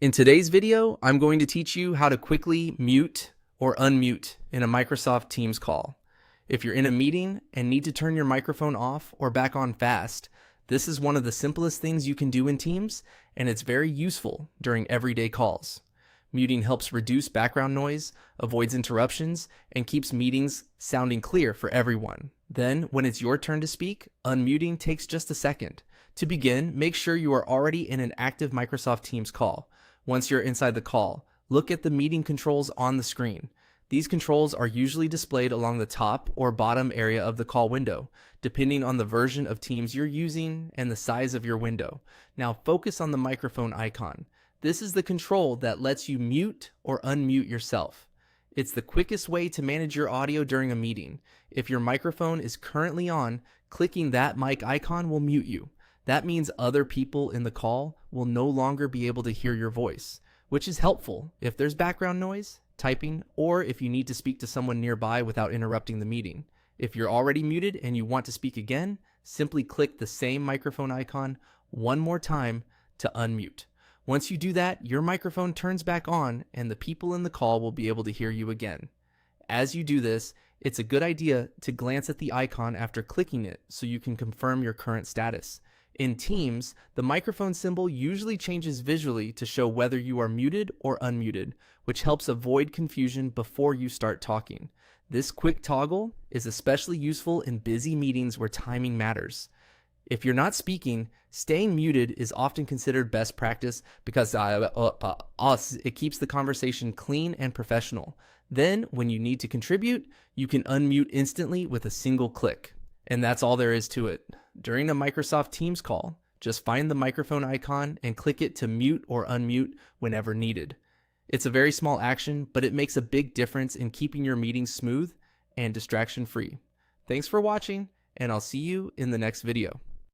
In today's video, I'm going to teach you how to quickly mute or unmute in a Microsoft Teams call. If you're in a meeting and need to turn your microphone off or back on fast, this is one of the simplest things you can do in Teams, and it's very useful during everyday calls. Muting helps reduce background noise, avoids interruptions, and keeps meetings sounding clear for everyone. Then, when it's your turn to speak, unmuting takes just a second. To begin, make sure you are already in an active Microsoft Teams call. Once you're inside the call, look at the meeting controls on the screen. These controls are usually displayed along the top or bottom area of the call window, depending on the version of Teams you're using and the size of your window. Now focus on the microphone icon. This is the control that lets you mute or unmute yourself. It's the quickest way to manage your audio during a meeting. If your microphone is currently on, clicking that mic icon will mute you. That means other people in the call will no longer be able to hear your voice, which is helpful if there's background noise, typing, or if you need to speak to someone nearby without interrupting the meeting. If you're already muted and you want to speak again, simply click the same microphone icon one more time to unmute. Once you do that, your microphone turns back on and the people in the call will be able to hear you again. As you do this, it's a good idea to glance at the icon after clicking it so you can confirm your current status. In Teams, the microphone symbol usually changes visually to show whether you are muted or unmuted, which helps avoid confusion before you start talking. This quick toggle is especially useful in busy meetings where timing matters. If you're not speaking, staying muted is often considered best practice because it keeps the conversation clean and professional. Then, when you need to contribute, you can unmute instantly with a single click. And that's all there is to it. During a Microsoft Teams call, just find the microphone icon and click it to mute or unmute whenever needed. It's a very small action, but it makes a big difference in keeping your meetings smooth and distraction-free. Thanks for watching, and I'll see you in the next video.